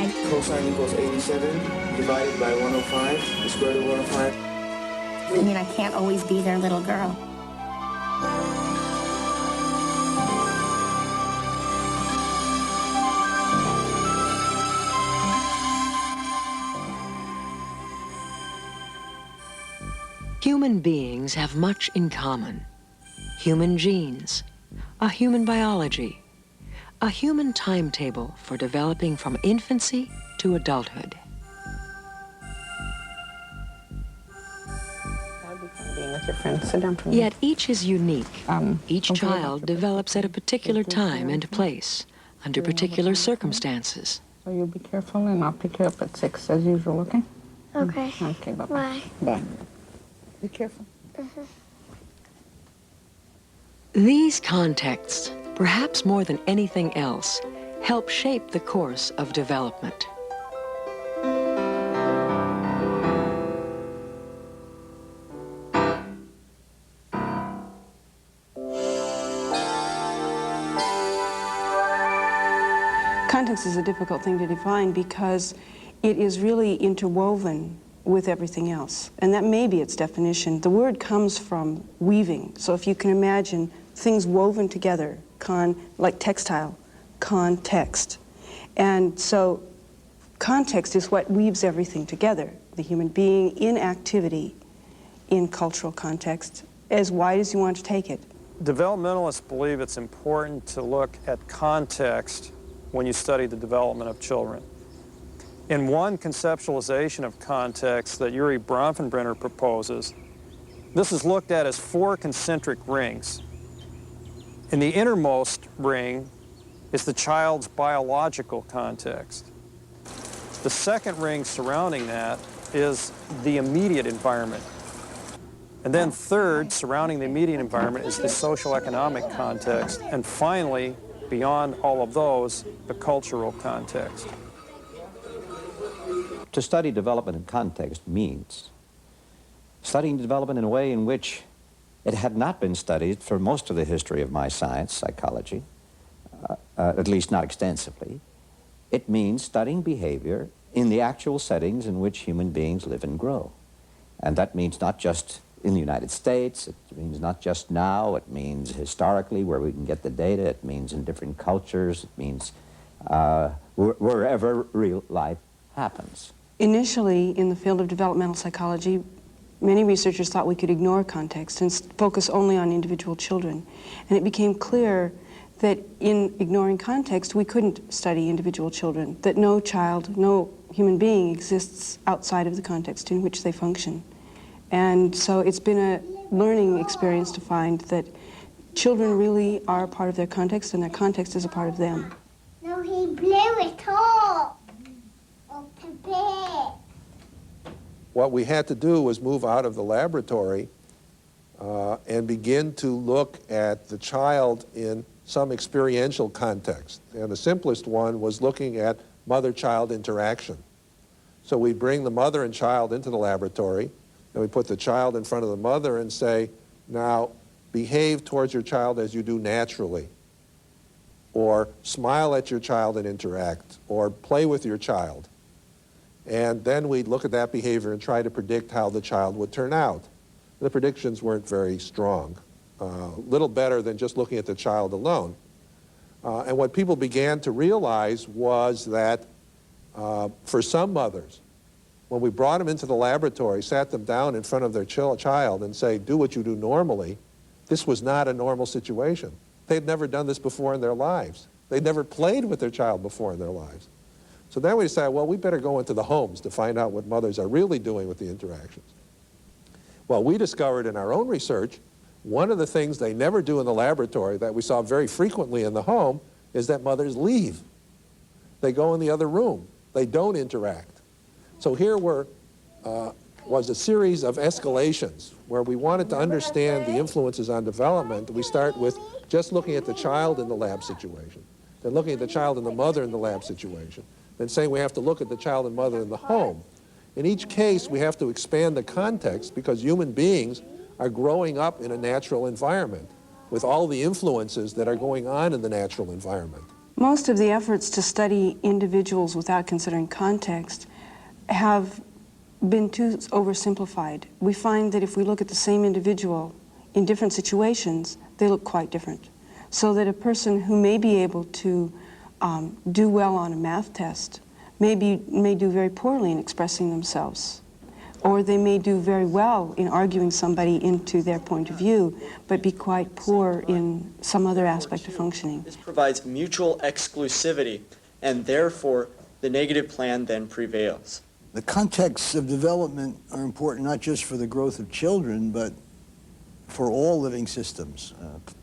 105. Cosine equals 87 divided by 105, the square root of 105. I mean, I can't always be their little girl. Human beings have much in common. Human genes, a human biology, a human timetable for developing from infancy to adulthood. Being with your friends. Sit down for me. Yet each is unique. Each child develops at a particular time and place, under particular circumstances. So you'll be careful, and I'll pick you up at 6 as usual, okay? Okay. Okay, bye-bye. Bye. Bye. Be careful. These contexts, perhaps more than anything else, help shape the course of development. Context is a difficult thing to define because it is really interwoven with everything else. And that may be its definition. The word comes from weaving. So if you can imagine things woven together, like textile, context. And so context is what weaves everything together. The human being in activity, in cultural context, as wide as you want to take it. Developmentalists believe it's important to look at context when you study the development of children. In one conceptualization of context that Yuri Bronfenbrenner proposes, this is looked at as 4 concentric rings. In the innermost ring is the child's biological context. The second ring surrounding that is the immediate environment. And then third, surrounding the immediate environment, is the social-economic context. And finally, beyond all of those, the cultural context. To study development in context means studying development in a way in which it had not been studied for most of the history of my science, psychology, at least not extensively. It means studying behavior in the actual settings in which human beings live and grow. And that means not just in the United States, it means not just now, it means historically where we can get the data, it means in different cultures, it means wherever real life happens. Initially, in the field of developmental psychology, many researchers thought we could ignore context and focus only on individual children. And it became clear that in ignoring context, we couldn't study individual children, that no child, no human being exists outside of the context in which they function. And so it's been a learning experience to find that children really are a part of their context, and their context is a part of them. No, he blew it all. What we had to do was move out of the laboratory and begin to look at the child in some experiential context. And the simplest one was looking at mother-child interaction. So we bring the mother and child into the laboratory, and we put the child in front of the mother and say, now behave towards your child as you do naturally, or smile at your child and interact, or play with your child. And then we'd look at that behavior and try to predict how the child would turn out. The predictions weren't very strong, little better than just looking at the child alone. And what people began to realize was that for some mothers, when we brought them into the laboratory, sat them down in front of their child and say, do what you do normally, this was not a normal situation. They'd never done this before in their lives. They'd never played with their child before in their lives. So then we decided, well, we better go into the homes to find out what mothers are really doing with the interactions. Well, we discovered in our own research, one of the things they never do in the laboratory that we saw very frequently in the home is that mothers leave. They go in the other room. They don't interact. So here was a series of escalations where we wanted to understand the influences on development. We start with just looking at the child in the lab situation, then looking at the child and the mother in the lab situation, then saying we have to look at the child and mother in the home. In each case, we have to expand the context because human beings are growing up in a natural environment with all the influences that are going on in the natural environment. Most of the efforts to study individuals without considering context have been too oversimplified. We find that if we look at the same individual in different situations, they look quite different. So that a person who may be able to do well on a math test may do very poorly in expressing themselves. Or they may do very well in arguing somebody into their point of view, but be quite poor in some other aspect of functioning. This provides mutual exclusivity, and therefore the negative plan then prevails. The contexts of development are important not just for the growth of children, but for all living systems.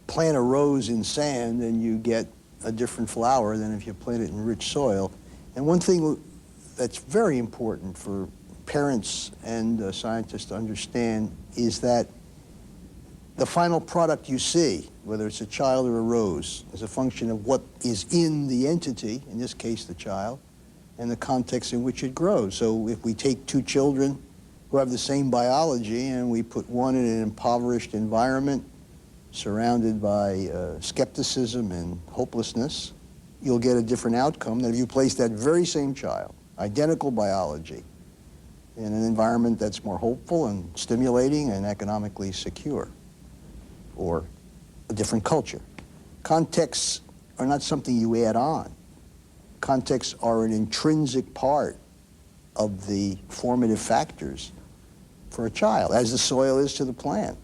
Plant a rose in sand and you get a different flower than if you plant it in rich soil. And one thing that's very important for parents and scientists to understand is that the final product you see, whether it's a child or a rose, is a function of what is in the entity, in this case the child, and the context in which it grows. So if we take two children who have the same biology and we put one in an impoverished environment surrounded by skepticism and hopelessness, you'll get a different outcome than if you place that very same child, identical biology, in an environment that's more hopeful and stimulating and economically secure, or a different culture. Contexts are not something you add on. Contexts are an intrinsic part of the formative factors for a child, as the soil is to the plant.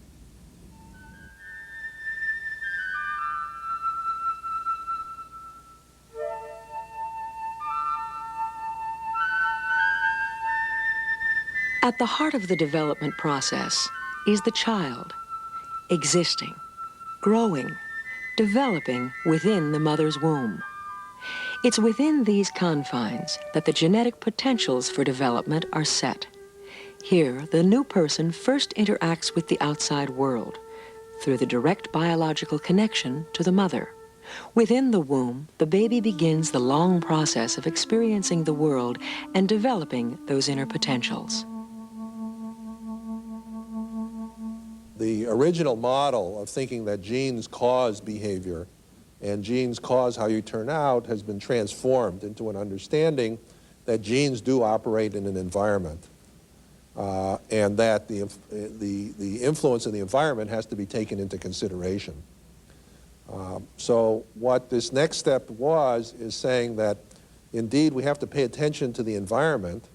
At the heart of the development process is the child, existing, growing, developing within the mother's womb. It's within these confines that the genetic potentials for development are set. Here, the new person first interacts with the outside world through the direct biological connection to the mother. Within the womb, the baby begins the long process of experiencing the world and developing those inner potentials. The original model of thinking that genes cause behavior and genes cause how you turn out has been transformed into an understanding that genes do operate in an environment and that the influence of the environment has to be taken into consideration. So what this next step was is saying that indeed we have to pay attention to the environment,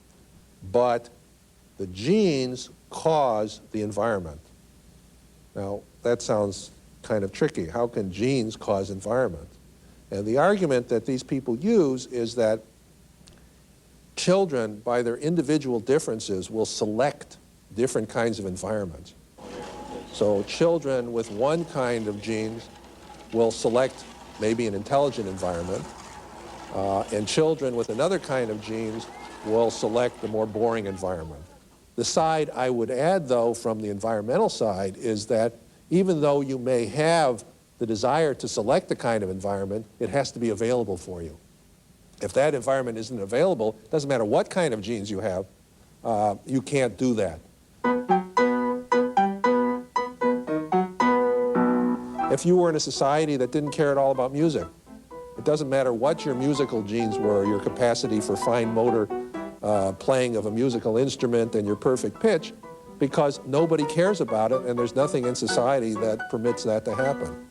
but the genes cause the environment. Now, that sounds kind of tricky. How can genes cause environment? And the argument that these people use is that children, by their individual differences, will select different kinds of environments. So children with one kind of genes will select maybe an intelligent environment, and children with another kind of genes will select a more boring environment. The side I would add, though, from the environmental side is that even though you may have the desire to select the kind of environment, it has to be available for you. If that environment isn't available, it doesn't matter what kind of genes you have, you can't do that. If you were in a society that didn't care at all about music, it doesn't matter what your musical genes were, your capacity for fine motor playing of a musical instrument and your perfect pitch, because nobody cares about it and there's nothing in society that permits that to happen.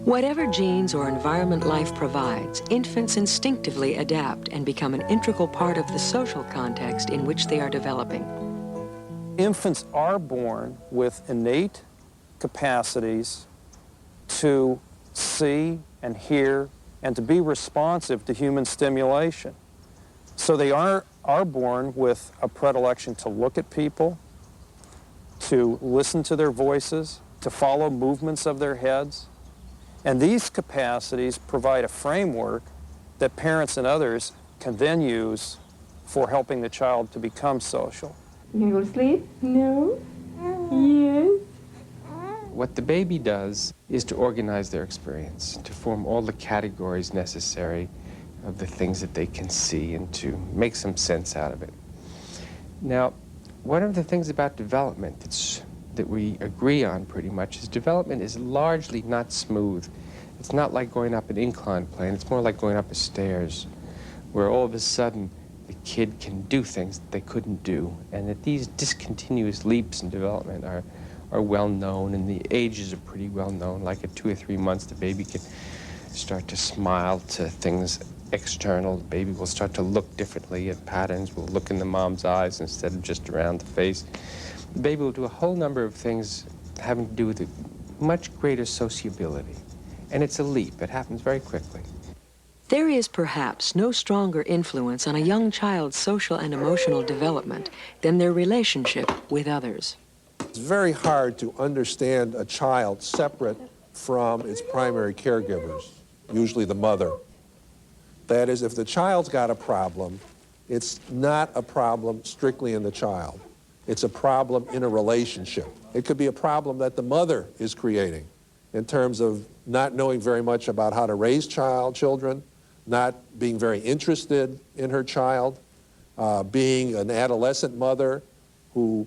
Whatever genes or environment life provides, infants instinctively adapt and become an integral part of the social context in which they are developing. Infants are born with innate capacities to see and hear and to be responsive to human stimulation. So they are born with a predilection to look at people, to listen to their voices, to follow movements of their heads. And these capacities provide a framework that parents and others can then use for helping the child to become social. You gonna go to sleep? No? Yes? What the baby does is to organize their experience, to form all the categories necessary of the things that they can see and to make some sense out of it. Now, one of the things about development that we agree on pretty much is development is largely not smooth. It's not like going up an inclined plane. It's more like going up a stairs, where all of a sudden the kid can do things that they couldn't do, and that these discontinuous leaps in development are well known, and the ages are pretty well known. Like at 2 or 3 months, the baby can start to smile to things external. The baby will start to look differently at patterns, will look in the mom's eyes instead of just around the face. The baby will do a whole number of things having to do with much greater sociability. And it's a leap. It happens very quickly. There is perhaps no stronger influence on a young child's social and emotional development than their relationship with others. It's very hard to understand a child separate from its primary caregivers, usually the mother. That is, if the child's got a problem, it's not a problem strictly in the child. It's a problem in a relationship. It could be a problem that the mother is creating in terms of not knowing very much about how to raise children, not being very interested in her child, being an adolescent mother who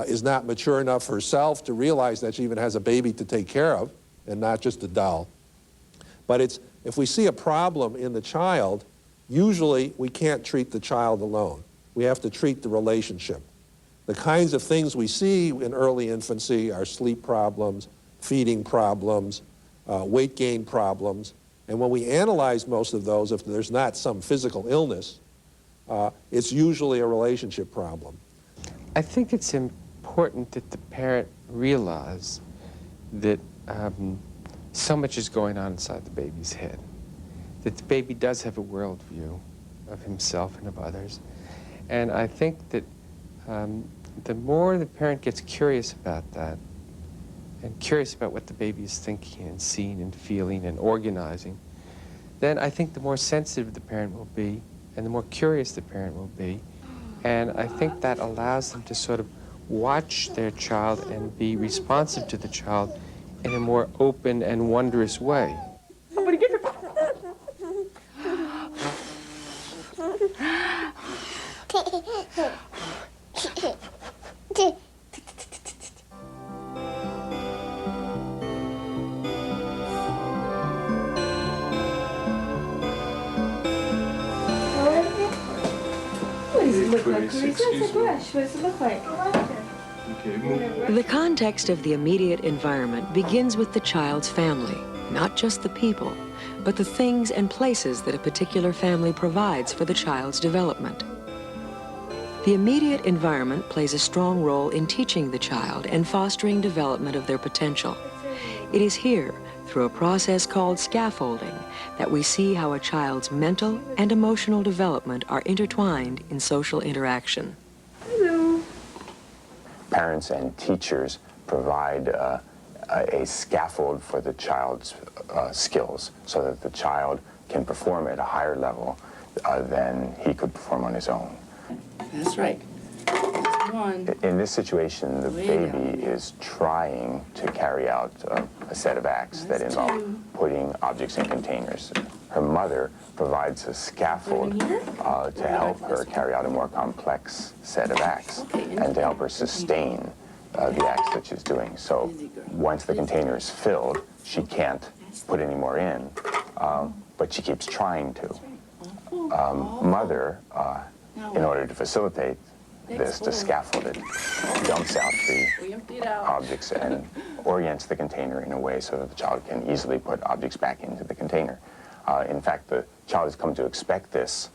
is not mature enough herself to realize that she even has a baby to take care of and not just a doll. But if we see a problem in the child, usually we can't treat the child alone. We have to treat the relationship. The kinds of things we see in early infancy are sleep problems, feeding problems, weight gain problems. And when we analyze most of those, if there's not some physical illness, it's usually a relationship problem. I think it's important that the parent realize that so much is going on inside the baby's head, that the baby does have a worldview of himself and of others. And I think that the more the parent gets curious about that, and curious about what the baby is thinking and seeing and feeling and organizing, then I think the more sensitive the parent will be and the more curious the parent will be. And I think that allows them to sort of watch their child and be responsive to the child in a more open and wondrous way. Somebody get your... What does it look like, Clarissa? It's a brush. What does it look like? The context of the immediate environment begins with the child's family, not just the people, but the things and places that a particular family provides for the child's development. The immediate environment plays a strong role in teaching the child and fostering development of their potential. It is here, through a process called scaffolding, that we see how a child's mental and emotional development are intertwined in social interaction. Hello. Parents and teachers provide a scaffold for the child's skills so that the child can perform at a higher level than he could perform on his own. That's right. That's one. In this situation, the baby is trying to carry out a set of acts that involve putting objects in containers. Her mother provides a scaffold to help her carry out a more complex set of acts and to help her sustain the acts that she's doing. So once the container is filled, she can't put any more in, but she keeps trying to. Mother, in order to facilitate this, to scaffold it, dumps out the objects and orients the container in a way so that the child can easily put objects back into the container. In fact, the child has come to expect this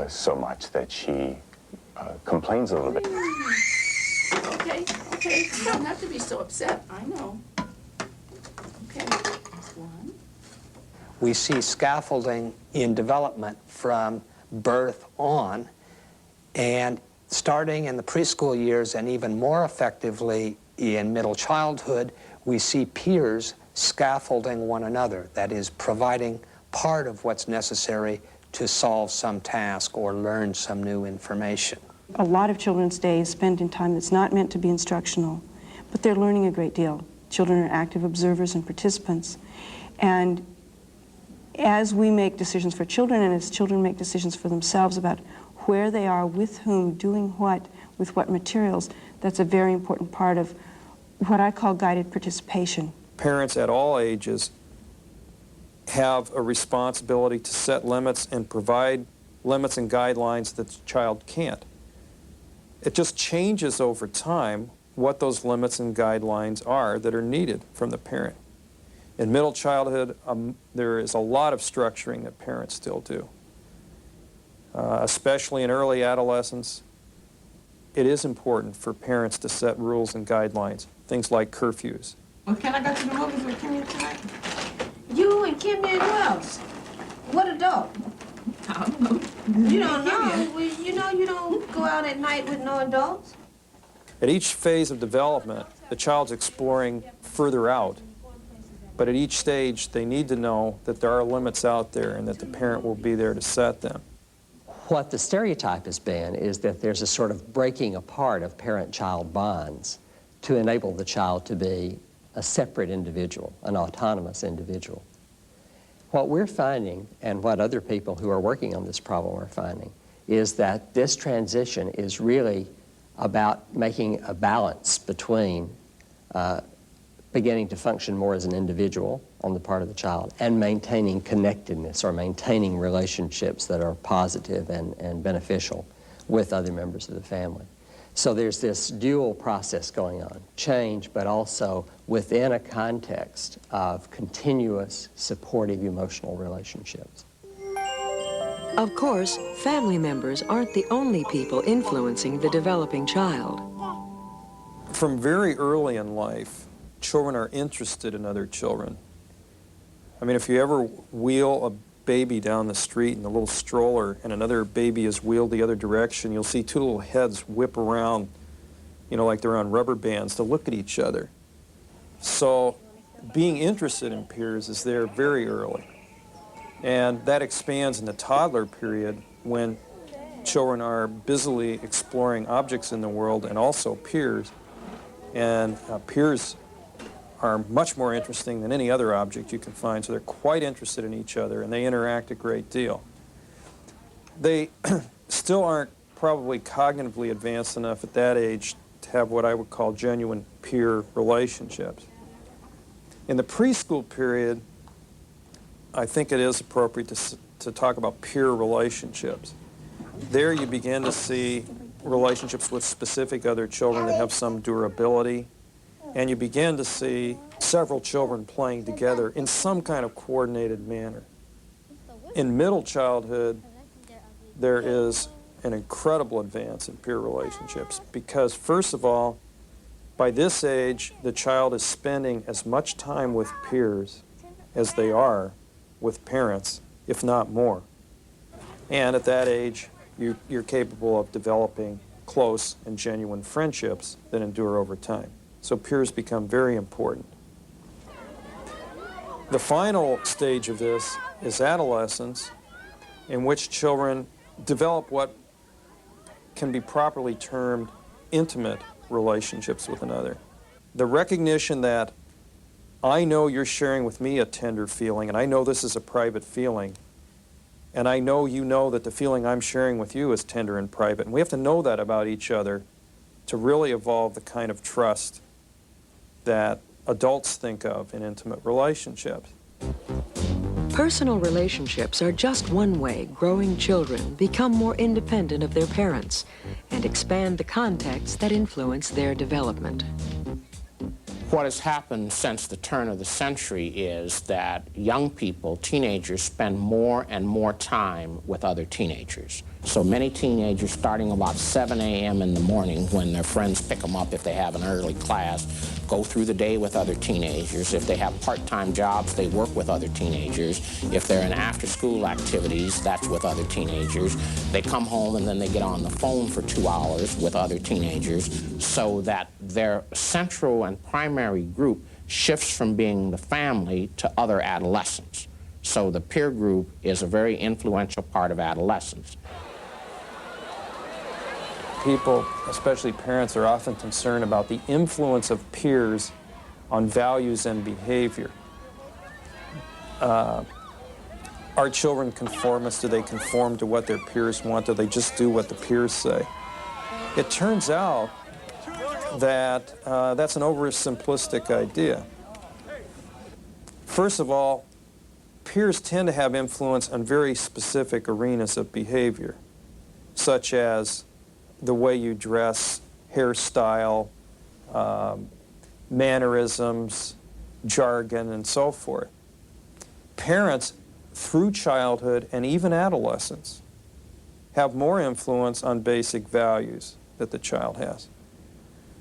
so much that she complains a little bit. Okay, okay. You don't have to be so upset. I know. Okay, that's one. We see scaffolding in development from birth on, and starting in the preschool years and even more effectively in middle childhood, we see peers scaffolding one another, that is, providing part of what's necessary to solve some task or learn some new information. A lot of children's day is spent in time that's not meant to be instructional, but they're learning a great deal. Children are active observers and participants, and as we make decisions for children and as children make decisions for themselves about where they are, with whom, doing what, with what materials, that's a very important part of what I call guided participation. Parents at all ages have a responsibility to set limits and provide limits and guidelines that the child can't. It just changes over time what those limits and guidelines are that are needed from the parent. In middle childhood, there is a lot of structuring that parents still do. Especially in early adolescence, it is important for parents to set rules and guidelines, things like curfews. Well, can I go to the movies with Kimmy tonight? You and Kimmy and who else? What adult? I don't know. You don't know? Well, you know you don't go out at night with no adults? At each phase of development, the child's exploring further out. But at each stage, they need to know that there are limits out there and that the parent will be there to set them. What the stereotype has been is that there's a sort of breaking apart of parent-child bonds to enable the child to be a separate individual, an autonomous individual. What we're finding, and what other people who are working on this problem are finding, is that this transition is really about making a balance between beginning to function more as an individual on the part of the child and maintaining connectedness or maintaining relationships that are positive and beneficial with other members of the family. So there's this dual process going on, change, but also within a context of continuous supportive emotional relationships. Of course, family members aren't the only people influencing the developing child. From very early in life, children are interested in other children. I mean, if you ever wheel a baby down the street in a little stroller and another baby is wheeled the other direction, you'll see two little heads whip around, you know, like they're on rubber bands to look at each other. So being interested in peers is there very early. And that expands in the toddler period when children are busily exploring objects in the world and also peers. And peers are much more interesting than any other object you can find, so they're quite interested in each other and they interact a great deal. They still aren't probably cognitively advanced enough at that age to have what I would call genuine peer relationships. In the preschool period, I think it is appropriate to talk about peer relationships. There you begin to see relationships with specific other children that have some durability, and you begin to see several children playing together in some kind of coordinated manner. In middle childhood, there is an incredible advance in peer relationships because, first of all, by this age, the child is spending as much time with peers as they are with parents, if not more. And at that age, you're capable of developing close and genuine friendships that endure over time. So peers become very important. The final stage of this is adolescence, in which children develop what can be properly termed intimate relationships with another. The recognition that I know you're sharing with me a tender feeling, and I know this is a private feeling, and I know you know that the feeling I'm sharing with you is tender and private. And we have to know that about each other to really evolve the kind of trust that adults think of in intimate relationships. Personal relationships are just one way growing children become more independent of their parents and expand the contexts that influence their development. What has happened since the turn of the century is that young people, teenagers, spend more and more time with other teenagers. So many teenagers, starting about 7 a.m. in the morning when their friends pick them up if they have an early class, go through the day with other teenagers. If they have part-time jobs, they work with other teenagers. If they're in after-school activities, that's with other teenagers. They come home and then they get on the phone for 2 hours with other teenagers, so that their central and primary group shifts from being the family to other adolescents. So the peer group is a very influential part of adolescence. People, especially parents, are often concerned about the influence of peers on values and behavior. Are children conformists? Do they conform to what their peers want? Do they just do what the peers say? It turns out that that's an oversimplistic idea. First of all, peers tend to have influence on very specific arenas of behavior, such as the way you dress, hairstyle, mannerisms, jargon, and so forth. Parents, through childhood and even adolescence, have more influence on basic values that the child has.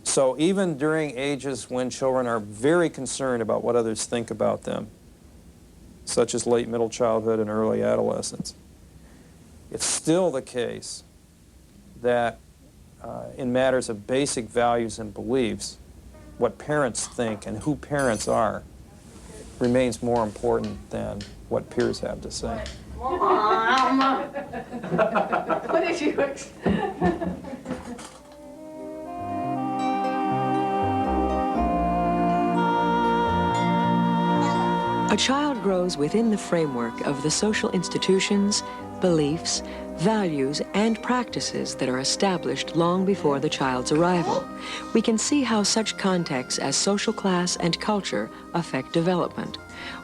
So even during ages when children are very concerned about what others think about them, such as late middle childhood and early adolescence, it's still the case that in matters of basic values and beliefs, what parents think and who parents are remains more important than what peers have to say. What did you A child grows within the framework of the social institutions, beliefs, values, and practices that are established long before the child's arrival. We can see how such contexts as social class and culture affect development,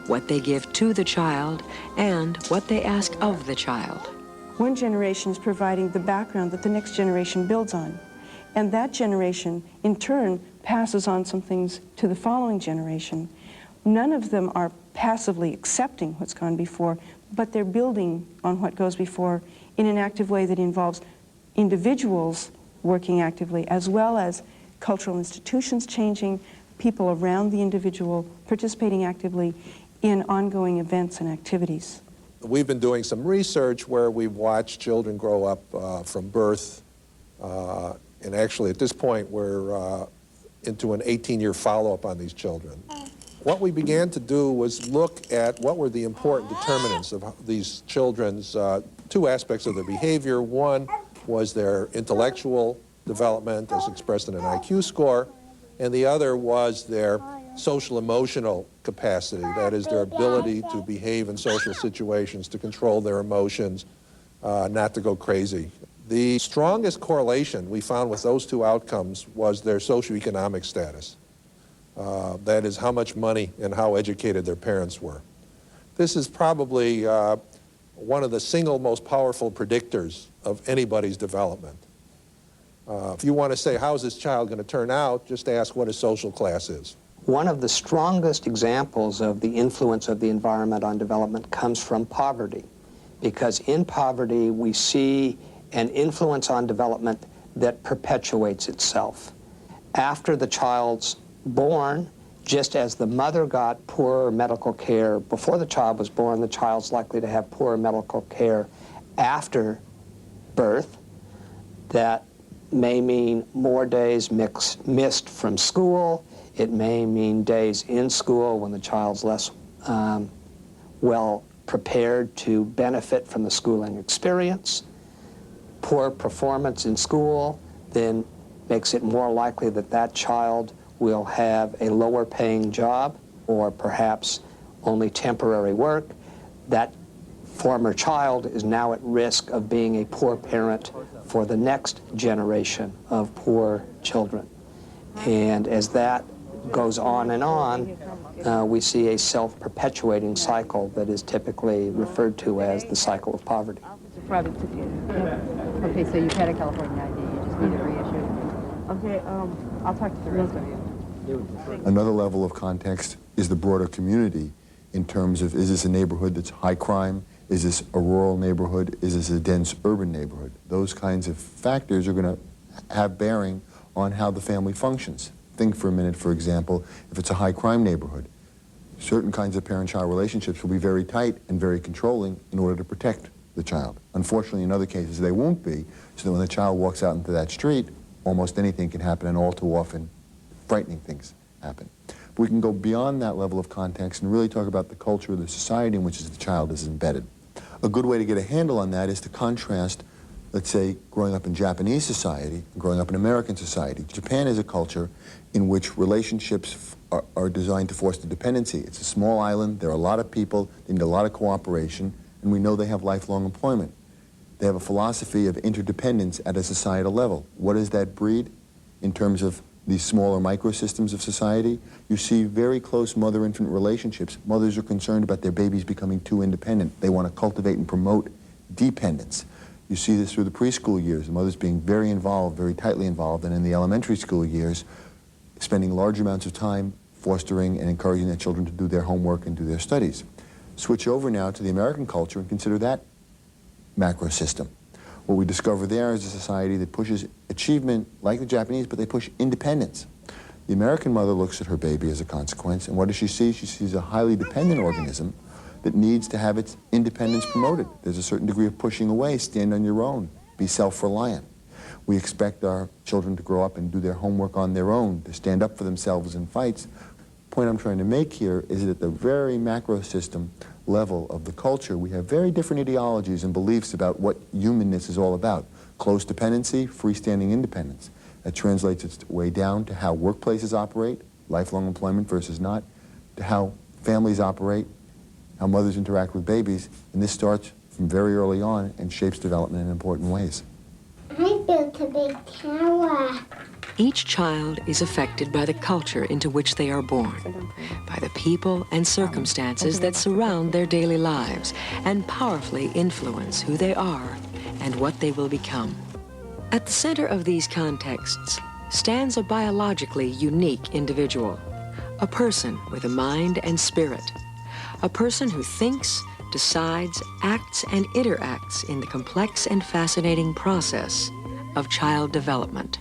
what they give to the child, and what they ask of the child. One generation is providing the background that the next generation builds on. And that generation, in turn, passes on some things to the following generation. None of them are passively accepting what's gone before, but they're building on what goes before in an active way that involves individuals working actively, as well as cultural institutions changing, people around the individual participating actively in ongoing events and activities. We've been doing some research where we've watched children grow up from birth, and actually at this point we're into an 18-year follow-up on these children. What we began to do was look at what were the important determinants of these children's two aspects of their behavior. One was their intellectual development as expressed in an IQ score, and the other was their social-emotional capacity, that is, their ability to behave in social situations, to control their emotions, not to go crazy. The strongest correlation we found with those two outcomes was their socioeconomic status. That is, how much money and how educated their parents were. This is probably one of the single most powerful predictors of anybody's development. If you want to say, how's this child going to turn out, just ask what his social class is. One of the strongest examples of the influence of the environment on development comes from poverty, because in poverty we see an influence on development that perpetuates itself. After the child's born, just as the mother got poorer medical care before the child was born, the child's likely to have poorer medical care after birth. That may mean more days missed from school. It may mean days in school when the child's less well prepared to benefit from the schooling experience. Poor performance in school then makes it more likely that that child will have a lower paying job or perhaps only temporary work. That former child is now at risk of being a poor parent for the next generation of poor children. And as that goes on and on, we see a self-perpetuating cycle that is typically referred to as the cycle of poverty. Okay, so you've had a California ID, you just need it reissued. Okay, I'll talk to the rest of you. Another level of context is the broader community in terms of, is this a neighborhood that's high crime? Is this a rural neighborhood? Is this a dense urban neighborhood? Those kinds of factors are going to have bearing on how the family functions. Think for a minute, for example, if it's a high crime neighborhood, certain kinds of parent-child relationships will be very tight and very controlling in order to protect the child. Unfortunately, in other cases, they won't be, so that when the child walks out into that street, almost anything can happen, and all too often, frightening things happen. But we can go beyond that level of context and really talk about the culture of the society in which the child is embedded. A good way to get a handle on that is to contrast, let's say, growing up in Japanese society and growing up in American society. Japan is a culture in which relationships are designed to foster dependency. It's a small island, there are a lot of people, they need a lot of cooperation, and we know they have lifelong employment. They have a philosophy of interdependence at a societal level. What does that breed in terms of these smaller microsystems of society? You see very close mother-infant relationships. Mothers are concerned about their babies becoming too independent. They want to cultivate and promote dependence. You see this through the preschool years, the mothers being very involved, very tightly involved, and in the elementary school years, spending large amounts of time fostering and encouraging their children to do their homework and do their studies. Switch over now to the American culture and consider that macro system. What we discover there is a society that pushes achievement like the Japanese, but they push independence. The American mother looks at her baby as a consequence, and what does she see? She sees a highly dependent organism that needs to have its independence promoted. There's a certain degree of pushing away, stand on your own, be self-reliant. We expect our children to grow up and do their homework on their own, to stand up for themselves in fights. The point I'm trying to make here is that at the very macro system level of the culture, we have very different ideologies and beliefs about what humanness is all about. Close dependency, freestanding independence. That translates its way down to how workplaces operate, lifelong employment versus not, to how families operate, how mothers interact with babies, and this starts from very early on and shapes development in important ways. I built a big tower. Each child is affected by the culture into which they are born, by the people and circumstances that surround their daily lives and powerfully influence who they are and what they will become. At the center of these contexts stands a biologically unique individual, a person with a mind and spirit, a person who thinks, decides, acts, and interacts in the complex and fascinating process of child development.